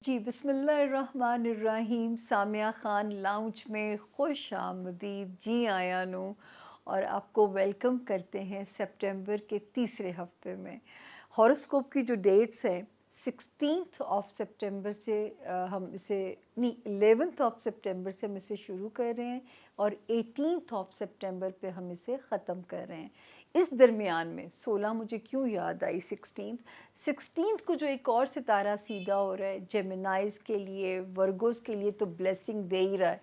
जी, बिस्मिल्लाहिर्रहमानिर्रहीम। सामिया ख़ान लाउंज में खुश आमदीद। जी आया नू और आपको वेलकम करते हैं सितंबर के तीसरे हफ्ते में। हॉरोस्कोप की जो डेट्स हैं 16th ऑफ सितंबर से हम इसे नहीं 11th ऑफ सितंबर से हम इसे शुरू कर रहे हैं और 18th ऑफ सितंबर पे हम इसे ख़त्म कर रहे हैं। इस दरमियान में 16 मुझे क्यों याद आई 16th को जो एक और सितारा सीधा हो रहा है जेमिनाइज के लिए, वर्गोस के लिए तो ब्लेसिंग दे ही रहा है।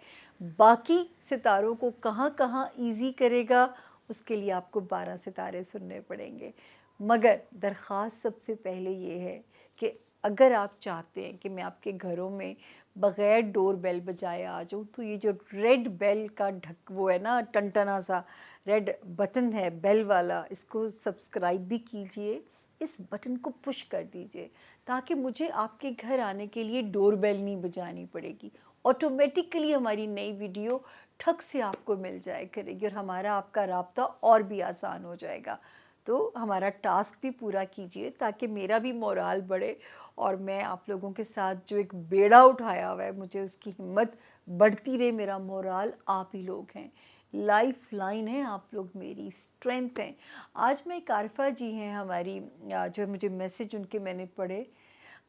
बाकी सितारों को कहाँ कहाँ ईजी करेगा उसके लिए आपको 12 सितारे सुनने पड़ेंगे। मगर दरख्वास्त सबसे पहले ये है कि अगर आप चाहते हैं कि मैं आपके घरों में बग़ैर डोर बेल बजाए आ जाऊँ तो ये जो रेड बेल का वो है ना, टनटना सा रेड बटन है बेल वाला, इसको सब्सक्राइब भी कीजिए, इस बटन को पुश कर दीजिए ताकि मुझे आपके घर आने के लिए डोर बेल नहीं बजानी पड़ेगी। ऑटोमेटिकली हमारी नई वीडियो ठक से आपको मिल जाए करेगी और हमारा आपका राब्ता और भी आसान हो जाएगा। तो हमारा टास्क भी पूरा कीजिए ताकि मेरा भी मोराल बढ़े और मैं आप लोगों के साथ जो एक बेड़ा उठाया हुआ है मुझे उसकी हिम्मत बढ़ती रहे। मेरा मोराल आप ही लोग हैं, लाइफ लाइन है आप लोग, मेरी स्ट्रेंथ हैं। आज मैं कारफा जी हैं हमारी, जो मुझे मैसेज उनके मैंने पढ़े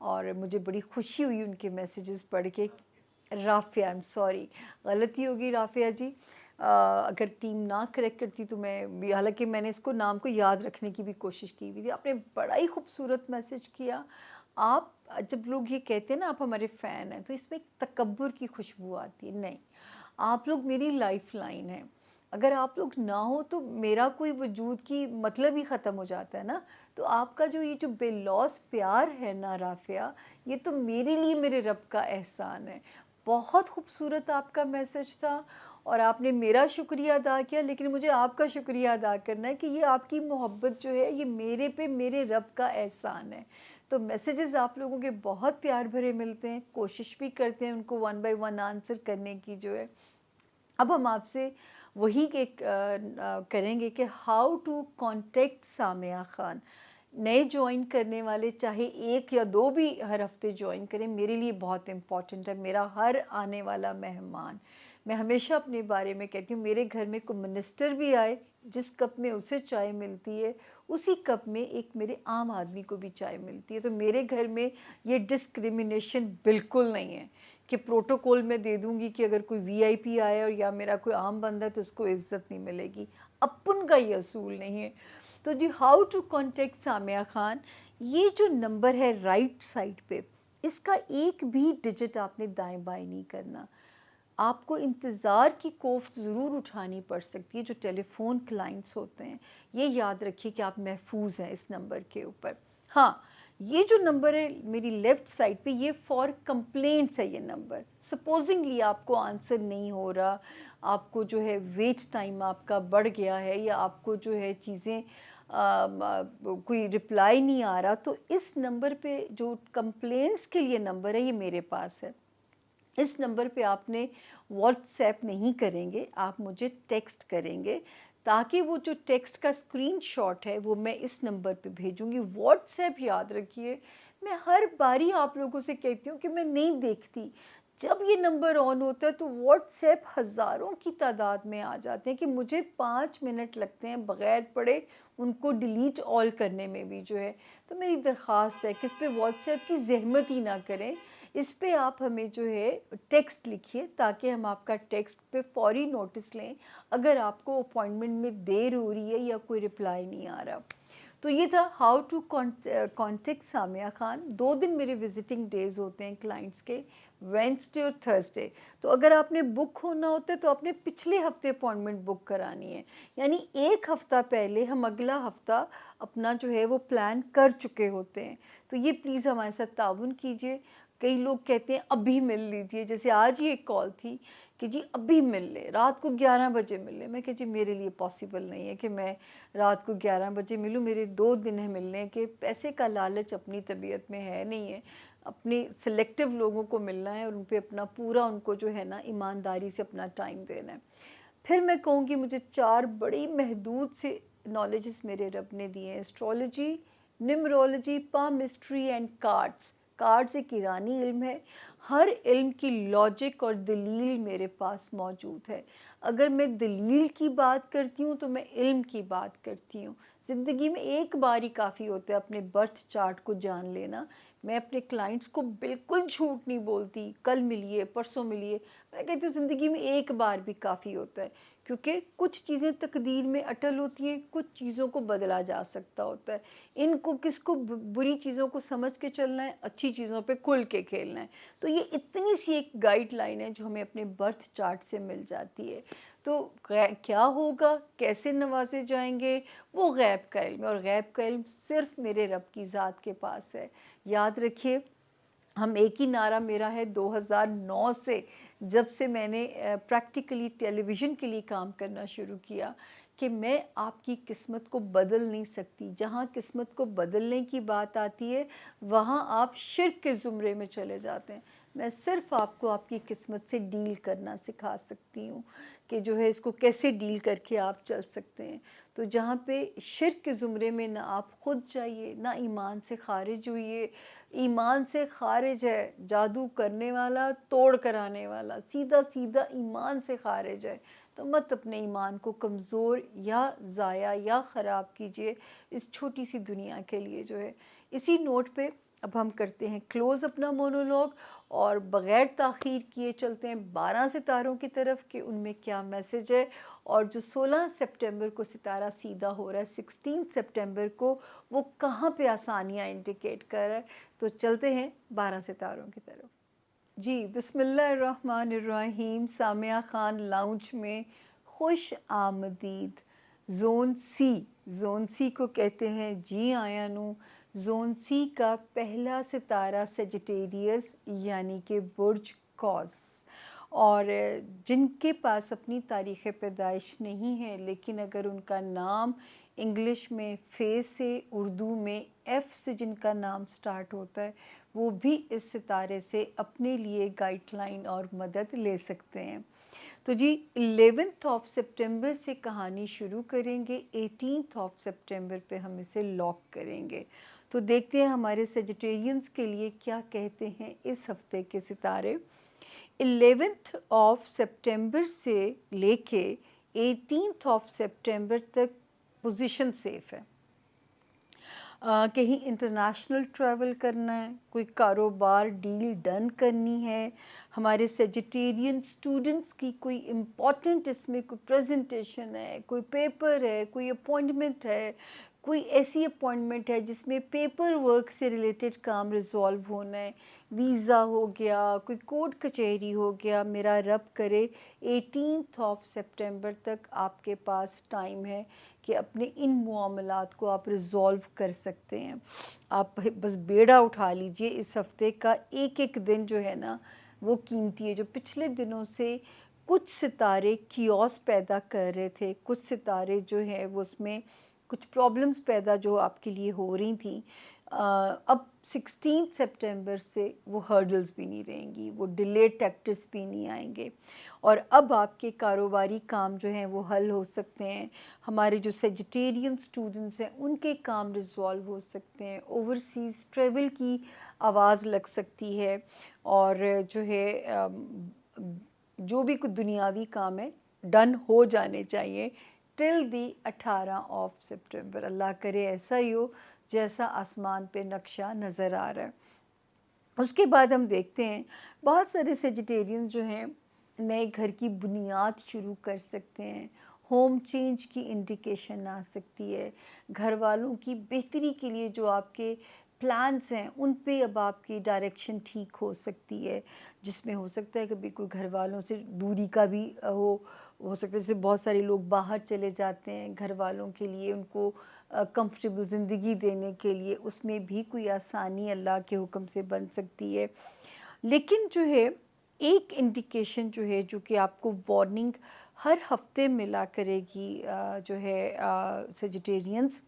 और मुझे बड़ी खुशी हुई उनके मैसेजेस पढ़ के। राफिया, आई एम सॉरी, गलती होगी राफिया जी, अगर टीम ना करेक्ट करती तो मैं भी, हालांकि मैंने इसको नाम को याद रखने की भी कोशिश की हुई थी। आपने बड़ा ही खूबसूरत मैसेज किया। आप जब लोग ये कहते हैं ना आप हमारे फ़ैन हैं तो इसमें एक तकब्बुर की खुशबू आती है। नहीं, आप लोग मेरी लाइफ लाइन है। अगर आप लोग ना हो तो मेरा कोई वजूद की मतलब ही ख़त्म हो जाता है ना। तो आपका जो ये जो बेलौस प्यार है ना राफिया, ये तो मेरे लिए मेरे रब का एहसान है। बहुत खूबसूरत आपका मैसेज था और आपने मेरा शुक्रिया अदा किया, लेकिन मुझे आपका शुक्रिया अदा करना है कि ये आपकी मोहब्बत जो है ये मेरे पे मेरे रब का एहसान है। तो मैसेजेस आप लोगों के बहुत प्यार भरे मिलते हैं, कोशिश भी करते हैं उनको वन बाय वन आंसर करने की जो है। अब हम आपसे वही एक करेंगे कि how to contact Samia Khan. नए ज्वाइन करने वाले चाहे एक या दो भी हर हफ्ते ज्वाइन करें, मेरे लिए बहुत इम्पॉर्टेंट है। मेरा हर आने वाला मेहमान, मैं हमेशा अपने बारे में कहती हूँ, मेरे घर में कोई मिनिस्टर भी आए, जिस कप में उसे चाय मिलती है उसी कप में एक मेरे आम आदमी को भी चाय मिलती है। तो मेरे घर में ये डिस्क्रिमिनेशन बिल्कुल नहीं है कि प्रोटोकॉल में दे दूंगी कि अगर कोई वीआईपी आया और या मेरा कोई आम बंदा है तो उसको इज्जत नहीं मिलेगी। अपन का ये असूल नहीं है। तो जी, how to contact Samia Khan, ये जो नंबर है राइट साइड पे, इसका एक भी डिजिट आपने दाएं बाएं नहीं करना। आपको इंतज़ार की कोफ्त ज़रूर उठानी पड़ सकती है जो टेलीफोन क्लाइंट्स होते हैं। ये याद रखिए कि आप महफूज हैं इस नंबर के ऊपर। हाँ, ये जो नंबर है मेरी लेफ़्ट साइड पे, ये फॉर कंप्लेंट्स है। ये नंबर सपोजिंगली आपको आंसर नहीं हो रहा, आपको जो है वेट टाइम आपका बढ़ गया है या आपको जो है चीज़ें कोई रिप्लाई नहीं आ रहा, तो इस नंबर पे जो कंप्लेंट्स के लिए नंबर है ये मेरे पास है। इस नंबर पे आपने व्हाट्सएप नहीं करेंगे, आप मुझे टेक्स्ट करेंगे ताकि वो जो टेक्स्ट का स्क्रीनशॉट है वो मैं इस नंबर पे भेजूंगी। व्हाट्सएप याद रखिए, मैं हर बारी आप लोगों से कहती हूँ कि मैं नहीं देखती। जब ये नंबर ऑन होता है तो व्हाट्सएप हज़ारों की तादाद में आ जाते हैं कि मुझे 5 मिनट लगते हैं बग़ैर पढ़े उनको डिलीट ऑल करने में भी जो है। तो मेरी दरख्वास्त है कि इस पर व्हाट्सएप की ज़हमत ही ना करें, इस पे आप हमें जो है टेक्स्ट लिखिए ताकि हम आपका टेक्स्ट पे फौरी नोटिस लें अगर आपको अपॉइंटमेंट में देर हो रही है या कोई रिप्लाई नहीं आ रहा। तो ये था how to contact Samia Khan. 2 दिन मेरे विजिटिंग डेज होते हैं क्लाइंट्स के, वेंसडे और थर्सडे। तो अगर आपने बुक होना होता है तो आपने पिछले हफ्ते अपॉइंटमेंट बुक करानी है, यानी एक हफ़्ता पहले हम अगला हफ़्ता अपना जो है वो प्लान कर चुके होते हैं। तो ये प्लीज़ हमारे साथ ताउन कीजिए। कई लोग कहते हैं अभी मिल लीजिए, जैसे आज ही एक कॉल थी कि जी अभी मिल ले, रात को 11 बजे मिल ले। मैं कह जी मेरे लिए पॉसिबल नहीं है कि मैं रात को 11 बजे मिलूँ, मेरे 2 दिन है मिलने के। पैसे का लालच अपनी तबीयत में है नहीं है, अपनी सिलेक्टिव लोगों को मिलना है और उन पर अपना पूरा उनको जो है ना ईमानदारी से अपना टाइम देना है। फिर मैं कहूँगी मुझे 4 बड़ी महदूद से नॉलेजेस मेरे रब ने दिए हैं, astrology, numerology, palmistry and cards. Cards एक ईरानी इल्म है। हर इल्म की लॉजिक और दलील मेरे पास मौजूद है। अगर मैं दलील की बात करती हूँ तो मैं इल्म की बात करती हूँ। ज़िंदगी में एक बार ही काफ़ी होता है अपने बर्थ चार्ट को जान लेना। मैं अपने क्लाइंट्स को बिल्कुल झूठ नहीं बोलती, कल मिलिए, परसों मिलिए। मैं कहती हूँ ज़िंदगी में एक बार भी काफ़ी होता है, क्योंकि कुछ चीज़ें तकदीर में अटल होती हैं, कुछ चीज़ों को बदला जा सकता होता है। इनको किसको बुरी चीज़ों को समझ के चलना है, अच्छी चीज़ों पे खुल के खेलना है। तो ये इतनी सी एक गाइडलाइन है जो हमें अपने बर्थ चार्ट से मिल जाती है। तो क्या होगा, कैसे नवाजे जाएंगे, वो गैब का इल्म है, और गैब का इल्म सिर्फ मेरे रब की ज़ात के पास है। याद रखिए, हम एक ही नारा मेरा है 2009 से, जब से मैंने प्रैक्टिकली टेलीविज़न के लिए काम करना शुरू किया, कि मैं आपकी किस्मत को बदल नहीं सकती। जहाँ किस्मत को बदलने की बात आती है वहाँ आप शिर्क के ज़ुमरे में चले जाते हैं। मैं सिर्फ़ आपको आपकी किस्मत से डील करना सिखा सकती हूँ, कि जो है इसको कैसे डील करके आप चल सकते हैं। तो जहाँ पे शिर्क के ज़ुमरे में ना आप ख़ुद जाइए, ना ईमान से ख़ारिज हुइए। ईमान से ख़ारिज है जादू करने वाला, तोड़ कराने वाला, सीधा सीधा ईमान से ख़ारिज है। तो मत अपने ईमान को कमज़ोर या ज़ाया या ख़राब कीजिए इस छोटी सी दुनिया के लिए जो है। इसी नोट पे अब हम करते हैं क्लोज़ अपना मोनोलॉग, और बग़ैर ताख़ीर किए चलते हैं 12 सितारों की तरफ कि उनमें क्या मैसेज है। और जो 16 सितंबर को सितारा सीधा हो रहा है, 16 सितंबर को, वो कहाँ पे आसानियाँ इंडिकेट कर रहा है। तो चलते हैं 12 सितारों की तरफ। जी, बिस्मिल्लाहिर्रहमानिर्रहीम। सामिया ख़ान लाउंज में खुश आमदीद। ज़ोन सी को कहते हैं जी आया नू। ज़ोन सी का पहला सितारा सेजिटेरियस यानी कि बुर्ज कौस, और जिनके पास अपनी तारीख़ पैदाइश नहीं है, लेकिन अगर उनका नाम इंग्लिश में फ़े से, उर्दू में एफ़ से जिनका नाम स्टार्ट होता है, वो भी इस सितारे से अपने लिए गाइडलाइन और मदद ले सकते हैं। तो जी 11th ऑफ सितंबर से कहानी शुरू करेंगे, 18th ऑफ सितंबर पे हम इसे लॉक करेंगे। तो देखते हैं हमारे सेजिटेरियंस के लिए क्या कहते हैं इस हफ्ते के सितारे। 11th ऑफ सितंबर से लेके 18th ऑफ सितंबर तक पोजीशन सेफ है। कहीं इंटरनेशनल ट्रैवल करना है, कोई कारोबार डील डन करनी है, हमारे सेजिटेरियन स्टूडेंट्स की कोई इम्पॉर्टेंट इसमें कोई प्रेजेंटेशन है, कोई पेपर है, कोई अपॉइंटमेंट है, कोई ऐसी अपॉइंटमेंट है जिसमें पेपर वर्क से रिलेटेड काम रिजॉल्व होना है, वीज़ा हो गया, कोई कोर्ट कचहरी हो गया, मेरा रब करे 18th ऑफ सितंबर तक आपके पास टाइम है कि अपने इन मामलात को आप रिज़ॉल्व कर सकते हैं। आप बस बेड़ा उठा लीजिए, इस हफ़्ते का एक एक दिन जो है ना वो कीमती है। जो पिछले दिनों से कुछ सितारे कियोस पैदा कर रहे थे, कुछ सितारे जो है वो उसमें कुछ प्रॉब्लम्स पैदा जो आपके लिए हो रही थी, अब 16 सितंबर से वो हर्डल्स भी नहीं रहेंगी, वो डिले टैक्टिस भी नहीं आएंगे, और अब आपके कारोबारी काम जो हैं वो हल हो सकते हैं। हमारे जो सेजिटेरियन स्टूडेंट्स हैं उनके काम रिजॉल्व हो सकते हैं। ओवरसीज़ ट्रैवल की आवाज़ लग सकती है, और जो है जो भी कुछ दुनियावी काम है डन हो जाने चाहिए टिल दी 18 ऑफ सितंबर। अल्लाह करे ऐसा ही हो जैसा आसमान पे नक्शा नज़र आ रहा है। उसके बाद हम देखते हैं बहुत सारे सेजिटेरियन जो हैं नए घर की बुनियाद शुरू कर सकते हैं, होम चेंज की इंडिकेशन आ सकती है, घर वालों की बेहतरी के लिए जो आपके प्लान्स हैं उन पे अब आपकी डायरेक्शन ठीक हो सकती है, जिसमें हो सकता है कभी कोई घर वालों से दूरी का भी हो सकता है। जैसे बहुत सारे लोग बाहर चले जाते हैं घर वालों के लिए, उनको कंफर्टेबल ज़िंदगी देने के लिए, उसमें भी कोई आसानी अल्लाह के हुक्म से बन सकती है। लेकिन जो है एक इंडिकेशन जो है जो कि आपको वार्निंग हर हफ्ते मिला करेगी, जो है सेजिटेरियंस,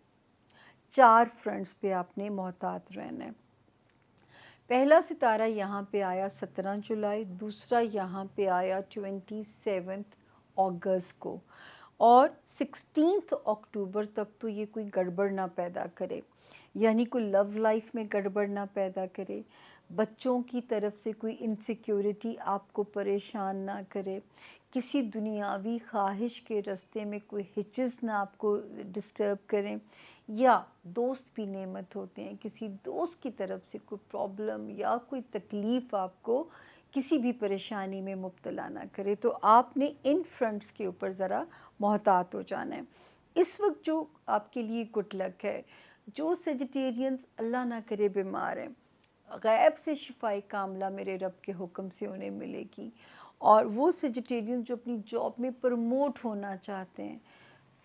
4 फ्रंट्स पे आपने मोहतात रहना है। पहला सितारा यहाँ पे आया 17 जुलाई, दूसरा यहाँ पे आया 27 अगस्त को, اور 16 اکتوبر تک تو یہ کوئی گڑبڑ نہ پیدا کرے، یعنی کوئی لو لائف میں گڑبڑ نہ پیدا کرے، بچوں کی طرف سے کوئی انسیکیورٹی آپ کو پریشان نہ کرے، کسی دنیاوی خواہش کے راستے میں کوئی ہچز نہ آپ کو ڈسٹرب کریں، یا دوست بھی نعمت ہوتے ہیں، کسی دوست کی طرف سے کوئی پرابلم یا کوئی تکلیف آپ کو کسی بھی پریشانی میں مبتلا نہ کرے۔ تو آپ نے ان فرنٹس کے اوپر ذرا محتاط ہو جانا ہے۔ اس وقت جو آپ کے لیے گڈ لک ہے، جو سیجیٹیرینز اللہ نہ کرے بیمار ہیں، غیب سے شفائی کاملہ میرے رب کے حکم سے انہیں ملے گی، اور وہ سیجیٹیرینز جو اپنی جاب میں پروموٹ ہونا چاہتے ہیں،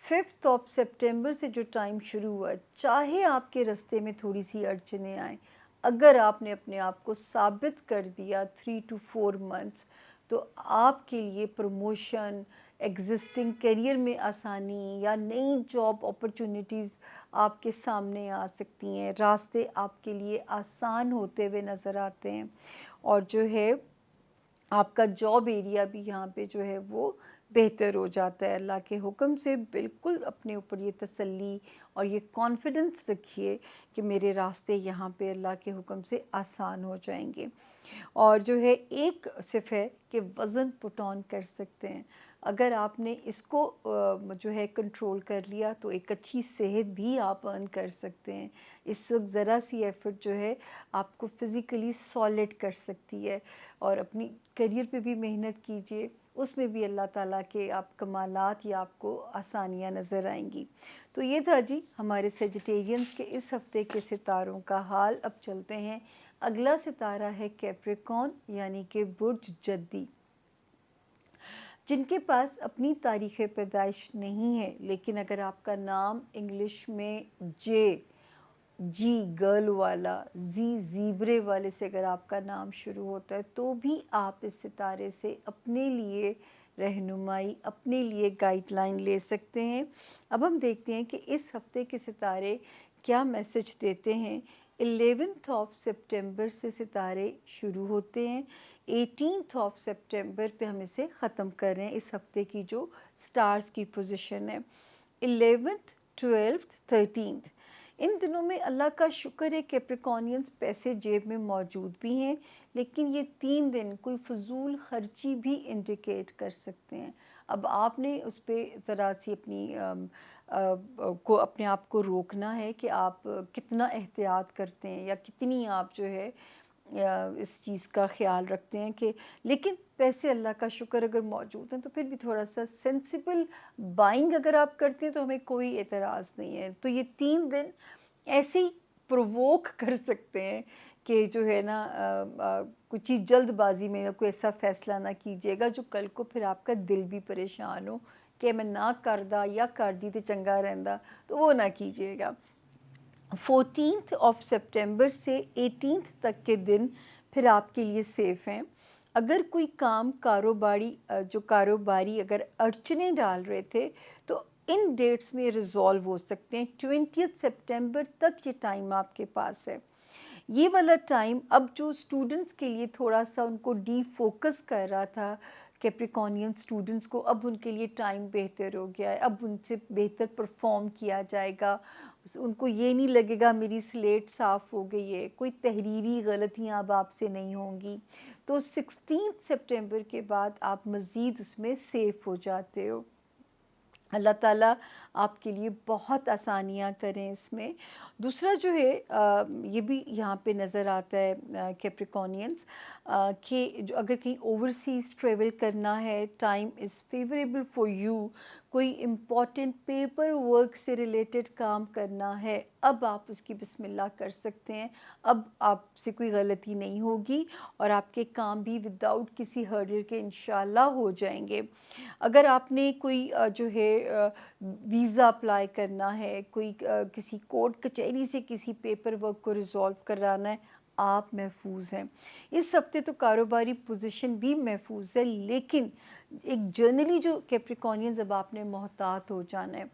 5 سپٹمبر سے جو ٹائم شروع ہوا ہے، چاہے آپ کے رستے میں تھوڑی سی اڑچنیں آئیں، اگر آپ نے اپنے آپ کو ثابت کر دیا 3 to 4 months، تو آپ کے لیے پروموشن، ایگزسٹنگ کیریئر میں آسانی یا نئی جاب اپرچونٹیز آپ کے سامنے آ سکتی ہیں، راستے آپ کے لیے آسان ہوتے ہوئے نظر آتے ہیں، اور جو ہے آپ کا جاب ایریا بھی یہاں پہ جو ہے وہ بہتر ہو جاتا ہے۔ اللہ کے حکم سے بالکل اپنے اوپر یہ تسلی اور یہ کانفیڈنس رکھیے کہ میرے راستے یہاں پہ اللہ کے حکم سے آسان ہو جائیں گے۔ اور جو ہے ایک صرف ہے کہ وزن پٹ آن کر سکتے ہیں، اگر آپ نے اس کو جو ہے کنٹرول کر لیا تو ایک اچھی صحت بھی آپ ارن کر سکتے ہیں۔ اس وقت ذرا سی ایفرٹ جو ہے آپ کو فزیکلی سالڈ کر سکتی ہے، اور اپنی کیریئر پہ بھی محنت کیجئے، اس میں بھی اللہ تعالیٰ کے آپ کمالات یا آپ کو آسانیاں نظر آئیں گی۔ تو یہ تھا جی ہمارے سیجیٹیرینز کے اس ہفتے کے ستاروں کا حال۔ اب چلتے ہیں، اگلا ستارہ ہے کیپریکون یعنی کہ برج جدی، جن کے پاس اپنی تاریخ پیدائش نہیں ہے، لیکن اگر آپ کا نام انگلش میں جی گرل والا، زیبرے والے سے اگر آپ کا نام شروع ہوتا ہے، تو بھی آپ اس ستارے سے اپنے لیے رہنمائی، اپنے لیے گائیڈ لائن لے سکتے ہیں۔ اب ہم دیکھتے ہیں کہ اس ہفتے کے ستارے کیا میسج دیتے ہیں۔ 11 سپٹمبر سے ستارے شروع ہوتے ہیں، 18 سپٹمبر پہ ہم اسے ختم کر رہے ہیں۔ اس ہفتے کی جو سٹارز کی پوزیشن ہے 11th 12th 13th، ان دنوں میں اللہ کا شکر ہے کیپریکونینز پیسے جیب میں موجود بھی ہیں، لیکن یہ 3 دن کوئی فضول خرچی بھی انڈیکیٹ کر سکتے ہیں۔ اب آپ نے اس پہ ذرا سی اپنے آپ کو روکنا ہے کہ آپ کتنا احتیاط کرتے ہیں یا کتنی آپ جو ہے اس چیز کا خیال رکھتے ہیں کہ، لیکن پیسے اللہ کا شکر اگر موجود ہیں تو پھر بھی تھوڑا سا سینسیبل بائنگ اگر آپ کرتے ہیں تو ہمیں کوئی اعتراض نہیں ہے۔ تو یہ 3 دن ایسے ہی پرووک کر سکتے ہیں کہ جو ہے نا کوئی چیز جلد بازی میں کوئی ایسا فیصلہ نہ کیجیے گا جو کل کو پھر آپ کا دل بھی پریشان ہو کہ میں نہ کردہ یا کر دی تو چنگا رہندا، تو وہ نہ کیجیے گا۔ 14 سپٹمبر سے 18 تک کے دن پھر آپ کے لیے سیف ہیں۔ اگر کوئی کام کاروباری اگر اڑچنیں ڈال رہے تھے تو ان ڈیٹس میں ریزالو ہو سکتے ہیں۔ 20 سپٹمبر تک یہ ٹائم آپ کے پاس ہے۔ یہ والا ٹائم اب جو سٹوڈنٹس کے لیے تھوڑا سا ان کو ڈی فوکس کر رہا تھا کیپریکونین سٹوڈنٹس کو، اب ان کے لیے ٹائم بہتر ہو گیا ہے، اب ان سے بہتر پرفارم کیا جائے گا، ان کو یہ نہیں لگے گا میری سلیٹ صاف ہو گئی ہے، کوئی تحریری غلطیاں اب آپ سے نہیں ہوں گی۔ تو 16 سپٹمبر کے بعد آپ مزید اس میں سیف ہو جاتے ہو۔ اللہ تعالیٰ آپ کے لیے بہت آسانیاں کریں اس میں۔ دوسرا جو ہے یہ بھی یہاں پہ نظر آتا ہے کیپریکونینز کہ جو اگر کہیں اوورسیز ٹریول کرنا ہے، time is favourable for you, کوئی امپورٹنٹ پیپر ورک سے ریلیٹڈ کام کرنا ہے، اب آپ اس کی بسم اللہ کر سکتے ہیں، اب آپ سے کوئی غلطی نہیں ہوگی اور آپ کے کام بھی وداؤٹ کسی ہرڈل کے انشاءاللہ ہو جائیں گے۔ اگر آپ نے کوئی جو ہے ویزا اپلائی کرنا ہے، کوئی کسی کورٹ کچہری سے کسی پیپر ورک کو ریزالو کرانا ہے، آپ محفوظ ہیں۔ اس ہفتے تو کاروباری پوزیشن بھی محفوظ ہے، لیکن ایک جرنلی جو کیپریکونینز اب آپ نے محتاط ہو جانا ہے۔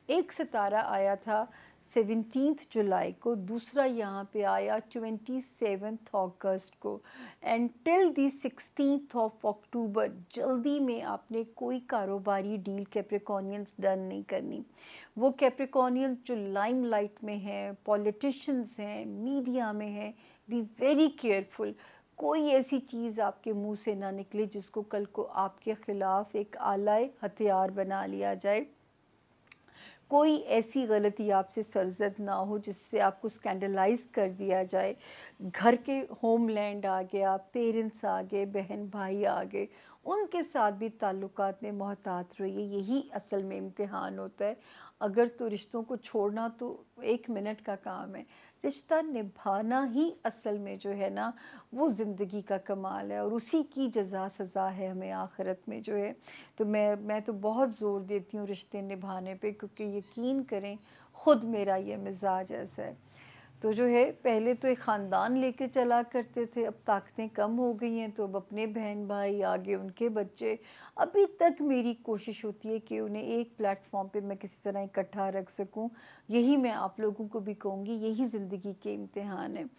एक सितारा आया था 17 जुलाई को, दूसरा यहाँ पे आया 27 अगस्त को, एंड टिल दी 16 अक्टूबर जल्दी में आपने कोई कारोबारी डील कैप्रिकॉनियंस डन नहीं करनी। वो कैप्रिकॉनियंस जो लाइम लाइट में है, पॉलिटिशियंस हैं, मीडिया में हैं, बी वेरी केयरफुल। कोई ऐसी चीज़ आपके मुंह से ना निकले जिसको कल को आपके ख़िलाफ़ एक आला हथियार बना लिया जाए। कोई ऐसी गलती आपसे सरजद ना हो जिससे आपको स्कैंडलाइज कर दिया जाए। घर के होमलैंड आ गया, पेरेंट्स आ गए, बहन भाई आ गए, उनके साथ भी ताल्लुकात में मोहतात रहिए। यही असल में इम्तिहान होता है। अगर तो रिश्तों को छोड़ना तो 1 मिनट का काम है, रिश्ता निभाना ही असल में जो है ना वो ज़िंदगी का कमाल है, और उसी की जज़ा सज़ा है हमें आखिरत में जो है। तो मैं तो बहुत ज़ोर देती हूँ रिश्ते निभाने पे, क्योंकि यकीन करें ख़ुद मेरा ये मिजाज ऐसा है। तो जो है पहले तो एक ख़ानदान लेके चला करते थे, अब ताकतें कम हो गई हैं तो अब अपने बहन भाई आगे उनके बच्चे। अभी तक मेरी कोशिश होती है कि उन्हें एक प्लेटफॉर्म पे मैं किसी तरह इकट्ठा रख सकूं। यही मैं आप लोगों को भी कहूँगी, यही ज़िंदगी के इम्तिहान है।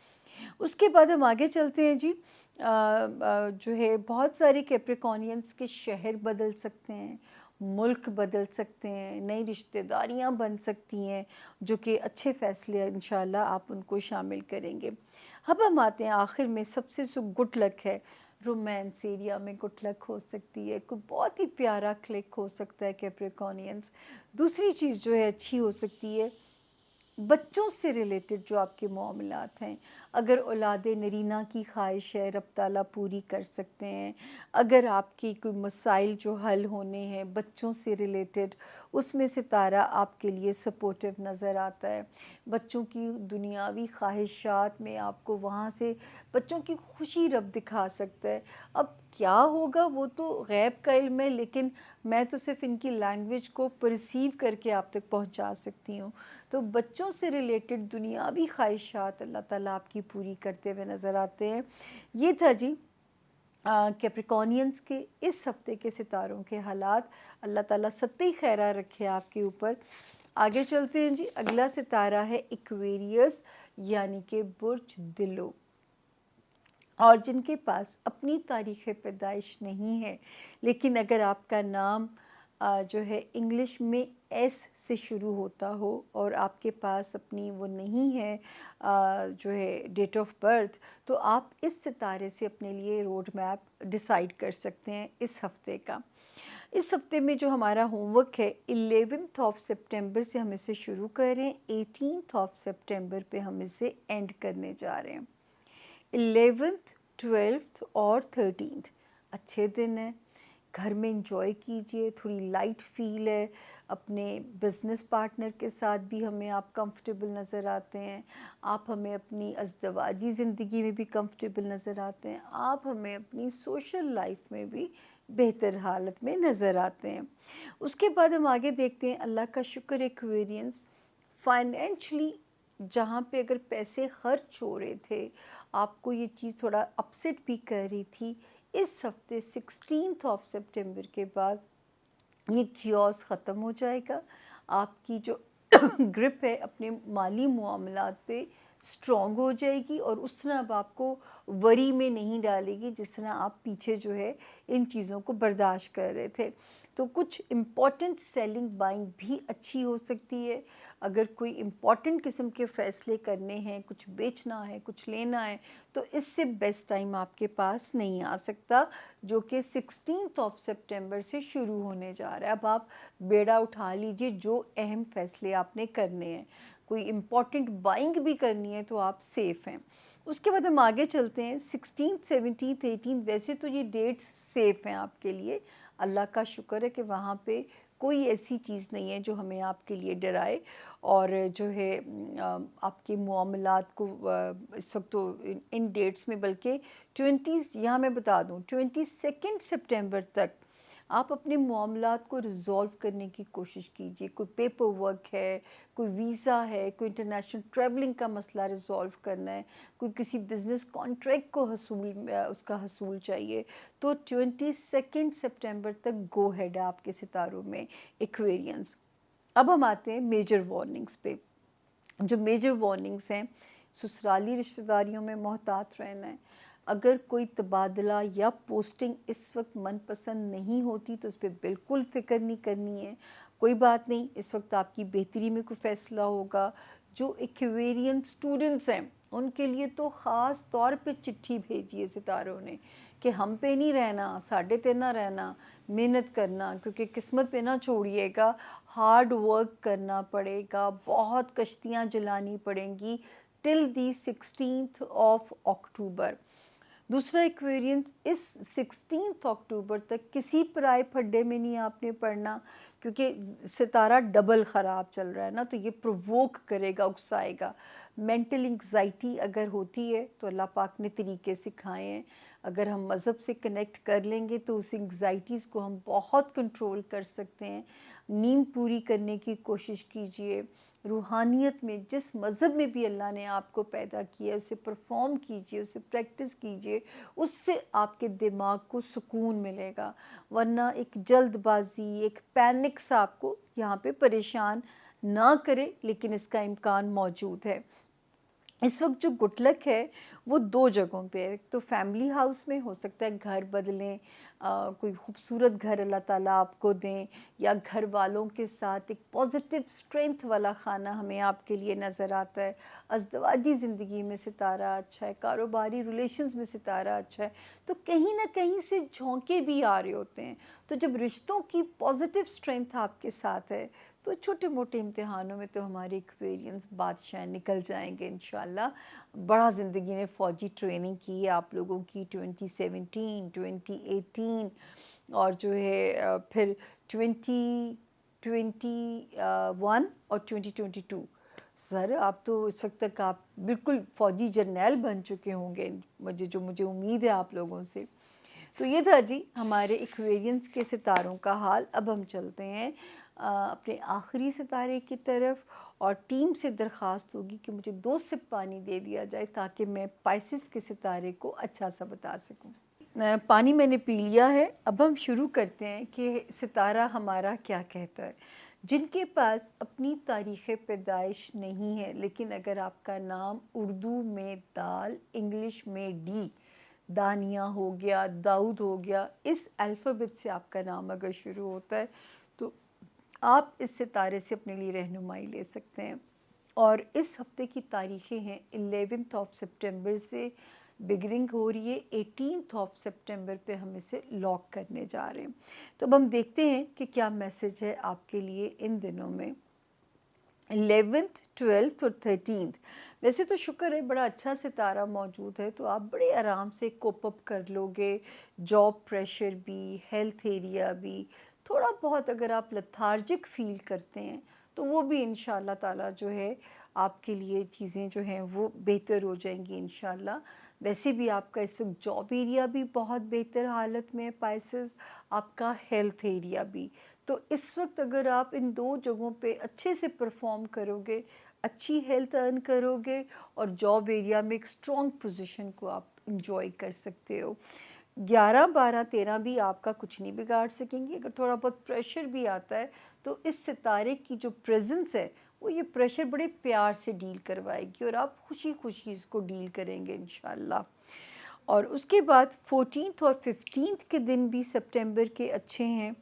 उसके बाद हम आगे चलते हैं जी। जो है बहुत सारे कैप्रिकॉनियंस के शहर बदल सकते हैं, मुल्क बदल सकते हैं, नई रिश्तेदारियां बन सकती हैं, जो कि अच्छे फ़ैसले इंशाल्लाह आप उनको शामिल करेंगे। अब हम आते हैं आखिर में सबसे जो गुड लक है, रोमांस एरिया में गुड लक हो सकती है, कोई बहुत ही प्यारा क्लिक हो सकता है कैप्रिकॉनियंस। दूसरी चीज़ जो है अच्छी हो सकती है, बच्चों से रिलेटेड जो आपके मामलात हैं, अगर औलाद नरीना की ख्वाहिश है रब ताला पूरी कर सकते हैं। अगर आपकी कोई मसाइल जो हल होने हैं बच्चों से रिलेटेड, उसमें सितारा आपके लिए सपोर्टिव नज़र आता है। बच्चों की दुनियावी ख्वाहिशात में आपको वहाँ से बच्चों की खुशी रब दिखा सकता है। अब क्या होगा वो तो गैब का इल्म है, लेकिन मैं तो सिर्फ इनकी लैंग्वेज को परसीव करके आप तक पहुँचा सकती हूँ। तो बच्चों से रिलेटेड दुनियावी ख्वाहिशात अल्लाह ताला आपकी पूरी करते हुए नज़र आते हैं। ये था जी कैप्रिकॉनियंस के इस हफ्ते के सितारों के हालात। अल्लाह ताला सत्ती खैरा रखे आपके ऊपर। आगे चलते हैं जी। अगला सितारा है एक्वेरियस, यानी कि बुर्ज दिलो, और जिनके पास अपनी तारीख़ पैदाइश नहीं है, लेकिन अगर आपका नाम जो है इंग्लिश में एस से शुरू होता हो और आपके पास अपनी वो नहीं है जो है डेट ऑफ बर्थ, तो आप इस सितारे से अपने लिए रोड मैप डिसाइड कर सकते हैं इस हफ्ते का। इस हफ्ते में जो हमारा होमवर्क है 11 सितंबर से हम इसे शुरू कर रहे हैं, 18 सितंबर पे हम इसे एंड करने जा रहे हैं। 11th 12th और 13th अच्छे दिन हैं, घर में इंजॉय कीजिए, थोड़ी लाइट फील है। अपने बिज़नेस पार्टनर के साथ भी हमें आप कंफर्टेबल नज़र आते हैं, आप हमें अपनी अज़दवाजी ज़िंदगी में भी कंफर्टेबल नज़र आते हैं, आप हमें अपनी सोशल लाइफ में भी बेहतर हालत में नज़र आते हैं। उसके बाद हम आगे देखते हैं। अल्लाह का शुक्र एक्वेरियंस, फाइनेंशली जहाँ पे अगर पैसे खर्च हो रहे थे, आपको ये चीज़ थोड़ा अपसेट भी कर रही थी, इस हफ्ते 16 सितंबर के बाद ये कियोस ख़त्म हो जाएगा। आपकी जो ग्रिप है अपने माली मामलात पे स्ट्रॉन्ग हो जाएगी, और उस तरह अब आपको वरी में नहीं डालेगी जिस तरह आप पीछे जो है इन चीज़ों को बर्दाश्त कर रहे थे। तो कुछ इम्पॉर्टेंट सेलिंग बाइंग भी अच्छी हो सकती है। अगर कोई इम्पॉर्टेंट किस्म के फ़ैसले करने हैं, कुछ बेचना है, कुछ लेना है, तो इससे बेस्ट टाइम आपके पास नहीं आ सकता, जो कि 16 सितंबर से शुरू होने जा रहा है। अब आप बेड़ा उठा लीजिए, जो अहम फ़ैसले आपने करने हैं। कोई इम्पॉर्टेंट बाइंग भी करनी है तो आप सेफ़ हैं। उसके बाद हम आगे चलते हैं। 16 17 18 वैसे तो ये डेट्स सेफ़ हैं आपके लिए, अल्लाह का शुक्र है कि वहाँ पे कोई ऐसी चीज़ नहीं है जो हमें आपके लिए डराए, और जो है आपके मामलात को इस वक्त तो इन डेट्स में, बल्कि 20 यहाँ मैं बता दूँ 22 सितंबर तक आप अपने मामलात को रिज़ॉल्व करने की कोशिश कीजिए। कोई पेपर वर्क है, कोई वीज़ा है, कोई इंटरनेशनल ट्रैवलिंग का मसला रिज़ॉल्व करना है, कोई किसी बिज़नेस कॉन्ट्रैक्ट को उसका हसूल चाहिए, तो 22 सितंबर तक गो हेड है आपके सितारों में एक्वेरियंस। अब हम आते हैं मेजर वार्निंग्स पे। जो मेजर वार्निंग्स हैं, ससुराली रिश्तेदारियों में मोहतात रहना है। अगर कोई तबादला या पोस्टिंग इस वक्त मनपसंद नहीं होती तो उस पर बिल्कुल फ़िक्र नहीं करनी है। कोई बात नहीं, इस वक्त आपकी बेहतरी में कोई फ़ैसला होगा। जो एक्वेरियन स्टूडेंट्स हैं उनके लिए तो ख़ास तौर पे चिट्ठी भेजी है सितारों ने कि हम पे नहीं रहना, साढ़े ते ना रहना, मेहनत करना, क्योंकि किस्मत पे ना छोड़िएगा, हार्ड वर्क करना पड़ेगा, बहुत कश्तियाँ जलानी पड़ेंगी till the 16th of October. दूसरा एक्वेरियंस, इस 16 अक्टूबर तक किसी पराए फड्डे में नहीं आपने पड़ना, क्योंकि सितारा डबल ख़राब चल रहा है ना, तो ये प्रोवोक करेगा, उकसाएगा। मेंटल एंग्जाइटी अगर होती है तो अल्लाह पाक ने तरीके सिखाए हैं। अगर हम मज़हब से कनेक्ट कर लेंगे तो उस एंग्जाइटीज़ को हम बहुत कंट्रोल कर सकते हैं। नींद पूरी करने की कोशिश कीजिए। रूहानियत में जिस मज़हब में भी अल्लाह ने आपको पैदा किया है उसे परफॉर्म कीजिए, उसे प्रैक्टिस कीजिए, उससे आपके दिमाग को सुकून मिलेगा। वरना एक जल्दबाजी, एक पैनिक सा आपको यहाँ पे परेशान ना करे, लेकिन इसका इम्कान मौजूद है। इस वक्त जो गुटलक है वो दो जगहों पे है। तो फैमिली हाउस में हो सकता है घर बदलें, कोई खूबसूरत घर अल्लाह ताला आपको दें, या घर वालों के साथ एक पॉजिटिव स्ट्रेंथ वाला खाना हमें आपके लिए नज़र आता है। अज़दवाजी ज़िंदगी में सितारा अच्छा है, कारोबारी रिलेशंस में सितारा अच्छा है, तो कहीं ना कहीं से झोंके भी आ रहे होते हैं। तो जब रिश्तों की पॉजिटिव स्ट्रेंथ आपके साथ है तो छोटे मोटे इम्तिहानों में तो हमारे एक्वेरियंस बादशाह निकल जाएंगे इंशाल्लाह। बड़ा ज़िंदगी ने फ़ौजी ट्रेनिंग की है आप लोगों की, 2017, 2018 और जो है फिर 2021 और 2022। सर आप तो इस वक्त तक आप बिल्कुल फ़ौजी जर्नैल बन चुके होंगे, मुझे उम्मीद है आप लोगों से। तो ये था जी हमारे एक्वेरियंस के सितारों का हाल। अब हम चलते हैं अपने आखिरी सितारे की तरफ, और टीम से दरख्वास्त होगी कि मुझे 2 सिप पानी दे दिया जाए ताकि मैं पाइसिस के सितारे को अच्छा सा बता सकूं। पानी मैंने पी लिया है। अब हम शुरू करते हैं कि सितारा हमारा क्या कहता है। जिनके पास अपनी तारीख़ पैदाइश नहीं है, लेकिन अगर आपका नाम उर्दू में दाल, इंग्लिश में डी, दानिया हो गया, दाऊद हो गया, इस अल्फ़ाबेट से आपका नाम अगर शुरू होता है तो आप इस सितारे से अपने लिए रहनुमाई ले सकते हैं। और इस हफ्ते की तारीखें हैं 11 ऑफ सितंबर से बिगनिंग हो रही है, 18 ऑफ सितंबर पे हम इसे लॉक करने जा रहे हैं। तो अब हम देखते हैं कि क्या मैसेज है आपके लिए इन दिनों में 11th, 12th और 13th। वैसे तो शुक्र है बड़ा अच्छा सितारा मौजूद है, तो आप बड़े आराम से कोप अप कर लोगे। जॉब प्रेशर भी, हेल्थ एरिया भी, थोड़ा बहुत अगर आप लथार्जिक फील करते हैं तो वो भी इंशाल्लाह ताला जो है आपके लिए चीज़ें जो हैं वो बेहतर हो जाएंगी इंशाल्लाह। वैसे भी आपका इस वक्त जॉब एरिया भी बहुत बेहतर हालत में है पाइसेस, आपका हेल्थ एरिया भी। तो इस वक्त अगर आप इन दो जगहों पे अच्छे से परफॉर्म करोगे, अच्छी हेल्थ अर्न करोगे और जॉब एरिया में एक स्ट्रॉन्ग पोजीशन को आप इंजॉय कर सकते हो। 11, 12, 13 भी आपका कुछ नहीं बिगाड़ सकेंगी। अगर थोड़ा बहुत प्रेशर भी आता है तो इस सितारे की जो प्रेजेंस है वो ये प्रेशर बड़े प्यार से डील करवाएगी और आप खुशी खुशी इसको डील करेंगे इंशाल्लाह। और उसके बाद 14th और 15th के दिन भी सितंबर के अच्छे हैं।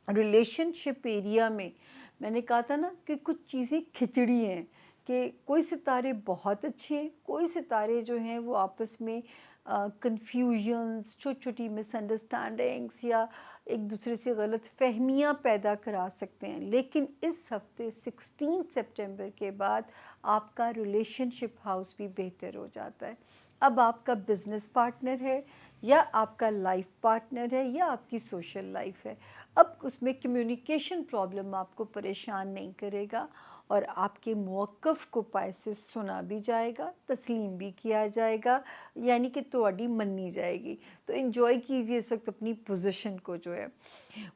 रिलेशनशिप एरिया में मैंने कहा था ना कि कुछ चीज़ें खिचड़ी हैं, कि कोई सितारे बहुत अच्छे हैं, कोई सितारे जो हैं वो आपस में कन्फ्यूजन्स, छोटी छोटी मिसअंडरस्टैंडिंग्स या एक दूसरे से गलत फहमियाँ पैदा करा सकते हैं। लेकिन इस हफ्ते 16 सितंबर के बाद आपका रिलेशनशिप हाउस भी बेहतर हो जाता है। अब आपका बिजनेस पार्टनर है या आपका लाइफ पार्टनर है या आपकी सोशल लाइफ है, अब उसमें कम्युनिकेशन प्रॉब्लम आपको परेशान नहीं करेगा और आपके मौक़िफ़ को पाइसेस सुना भी जाएगा, तस्लीम भी किया जाएगा, यानी कि तोड़ी मन्नी जाएगी। तो एंजॉय कीजिए इस वक्त अपनी पोजीशन को जो है।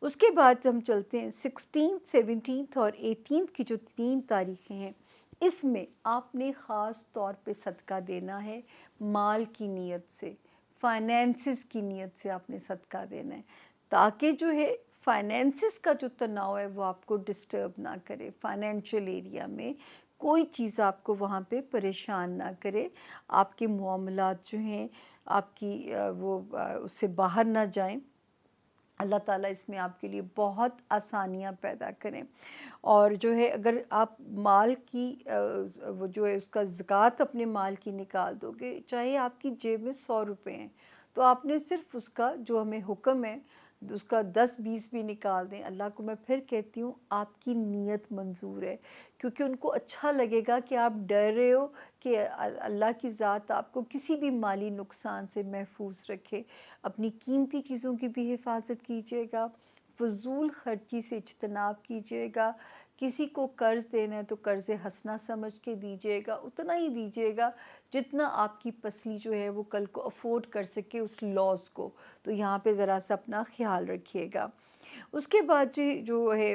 उसके बाद हम चलते हैं 16, 17 और 18 की जो 3 तारीखें हैं, इसमें आपने ख़ास तौर पे सदका देना है। माल की नीयत से, फाइनेंसिस की नीयत से आपने सदका देना है, ताकि जो है फाइनेंसिस का जो तनाव है वो आपको डिस्टर्ब ना करे, फाइनेंशियल एरिया में कोई चीज़ आपको वहाँ पे परेशान ना करे, आपके मामलात जो हैं आपकी उससे बाहर ना जाएं। अल्लाह ताला इसमें आपके लिए बहुत आसानियाँ पैदा करें। और जो है अगर आप माल की वो जो है उसका ज़कात अपने माल की निकाल दोगे, चाहे आपकी जेब में 100 रुपए हैं, तो आपने सिर्फ़ उसका जो हमें हुक्म है उसका 10-20 भी निकाल दें। अल्लाह को मैं फिर कहती हूँ आपकी नीयत मंज़ूर है, क्योंकि उनको अच्छा लगेगा कि आप डर रहे हो कि अल्लाह की ज़ात आपको किसी भी माली नुकसान से महफूज रखे। अपनी कीमती चीज़ों की भी हिफाजत कीजिएगा, फ़ुज़ूल ख़र्ची से इज्तनाब कीजिएगा। किसी को कर्ज़ देना है तो कर्ज़ हसना समझ के दीजिएगा, उतना ही दीजिएगा जितना आपकी पसली जो है वो कल को अफ़ोर्ड कर सके उस लॉस को। तो यहाँ पे ज़रा सा अपना ख़्याल रखिएगा। उसके बाद जी जो है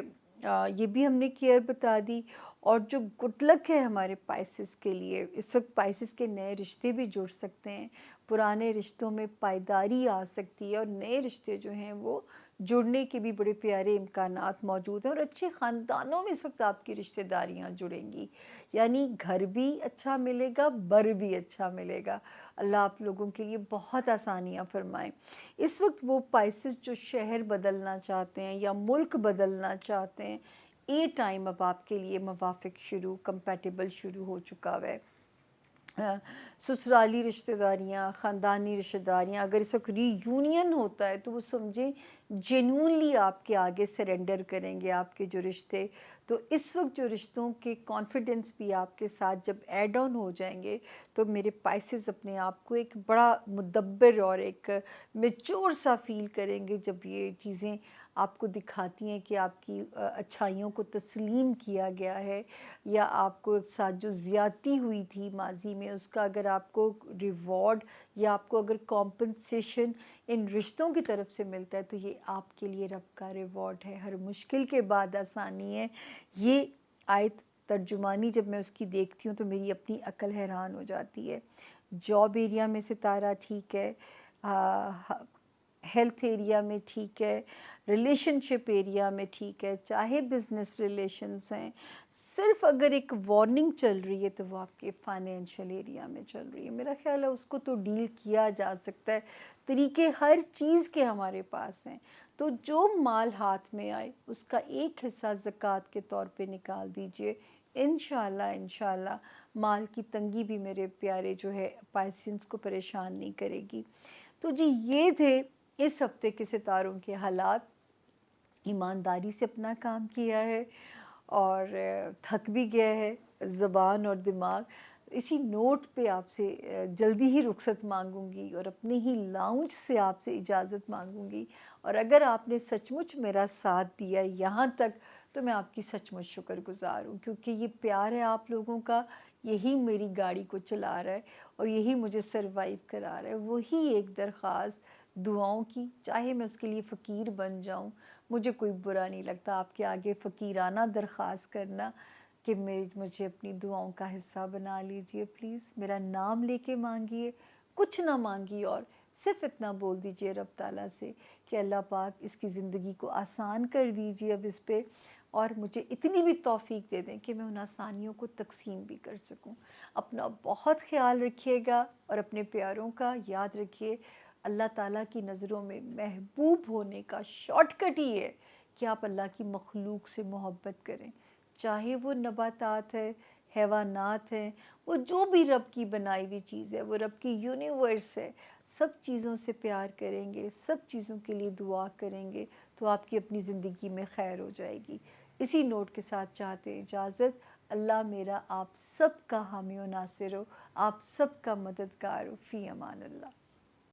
ये भी हमने केयर बता दी। और जो गुड लक है हमारे पाइसेस के लिए, इस वक्त पाइसेस के नए रिश्ते भी जुड़ सकते हैं, पुराने रिश्तों में पायदारी आ सकती है और नए रिश्ते जो हैं वो जुड़ने के भी बड़े प्यारे इम्कानात मौजूद हैं। और अच्छे ख़ानदानों में इस वक्त आपकी रिश्तेदारियां जुड़ेंगी, यानी घर भी अच्छा मिलेगा, बर भी अच्छा मिलेगा। अल्लाह आप लोगों के लिए बहुत आसानियाँ फरमाएँ। इस वक्त वो पाइसेस जो शहर बदलना चाहते हैं या मुल्क बदलना चाहते हैं, ये टाइम अब आपके लिए मवाफ़िक शुरू, कंपैटिबल शुरू हो चुका है। ससुराली रिश्तेदारियाँ, ख़ानदानी रिश्तेदारियाँ, अगर इस वक्त रीयूनियन होता है तो वो समझें जेन्युइनली आपके आगे सरेंडर करेंगे आपके जो रिश्ते। तो इस वक्त जो रिश्तों के कॉन्फिडेंस भी आपके साथ जब ऐड ऑन हो जाएंगे, तो मेरे पाइसेस अपने आप को एक बड़ा मुदब्बर और एक मैच्योर सा फील करेंगे जब ये चीज़ें आपको दिखाती हैं कि आपकी अच्छाइयों को तस्लीम किया गया है, या आपको एक साथ जो ज़्यादती हुई थी माजी में उसका अगर आपको रिवॉर्ड या आपको अगर कॉम्पनसेशन इन रिश्तों की तरफ से मिलता है, तो ये आपके लिए रब का रिवॉर्ड है। हर मुश्किल के बाद आसानी है। ये आयत तर्जुमानी जब मैं उसकी देखती हूँ तो मेरी अपनी अकल हैरान हो जाती है। जॉब एरिया में सितारा ठीक है, हेल्थ एरिया में ठीक है, रिलेशनशिप एरिया में ठीक है, चाहे बिज़नेस रिलेशंस हैं, सिर्फ अगर एक वार्निंग चल रही है तो वो आपके फाइनेंशियल एरिया में चल रही है। मेरा ख्याल है उसको तो डील किया जा सकता है, तरीके हर चीज़ के हमारे पास हैं। तो जो माल हाथ में आए उसका एक हिस्सा ज़कात के तौर पे निकाल दीजिए। इंशाल्लाह इंशाल्लाह माल की तंगी भी मेरे प्यारे जो है पाइसेंस को परेशान नहीं करेगी। तो जी ये थे इस हफ्ते के सितारों के हालात। ईमानदारी से अपना काम किया है और थक भी गया है ज़बान और दिमाग। इसी नोट पे आपसे जल्दी ही रुखसत मांगूंगी और अपने ही लाउंज से आपसे इजाज़त मांगूंगी। और अगर आपने सचमुच मेरा साथ दिया यहाँ तक, तो मैं आपकी सचमुच शुक्रगुज़ार हूँ, क्योंकि ये प्यार है आप लोगों का, यही मेरी गाड़ी को चला रहा है और यही मुझे सरवाइव करा रहा है। वही एक दरख्वास्त दुआओं की, चाहे मैं उसके लिए फ़कीर बन जाऊँ, मुझे कोई बुरा नहीं लगता आपके आगे फ़कीराना दरख्वास्त करना कि मुझे अपनी दुआओं का हिस्सा बना लीजिए। प्लीज़ मेरा नाम लेके मांगिए, कुछ ना मांगिए, और सिर्फ़ इतना बोल दीजिए रब ताला से कि अल्लाह पाक इसकी ज़िंदगी को आसान कर दीजिए अब इस पे, और मुझे इतनी भी तौफ़ीक दे दें कि मैं उन आसानियों को तक़सीम भी कर सकूं। अपना बहुत ख़्याल रखिएगा और अपने प्यारों का याद रखिए। अल्लाह ताला की नज़रों में महबूब होने का शॉर्टकट ही है कि आप अल्लाह की मखलूक से मोहब्बत करें, चाहे वो नबातात है, हैवानात हैं, वो जो भी रब की बनाई हुई चीज़ है, वो रब की यूनिवर्स है। सब चीज़ों से प्यार करेंगे, सब चीज़ों के लिए दुआ करेंगे, तो आपकी अपनी ज़िंदगी में खैर हो जाएगी। इसी नोट के साथ चाहते हैं इजाज़त। अल्लाह मेरा आप सब का हामी व नासिर हो, आप सब का मददगार हो। फ़ी अमान अल्लाह।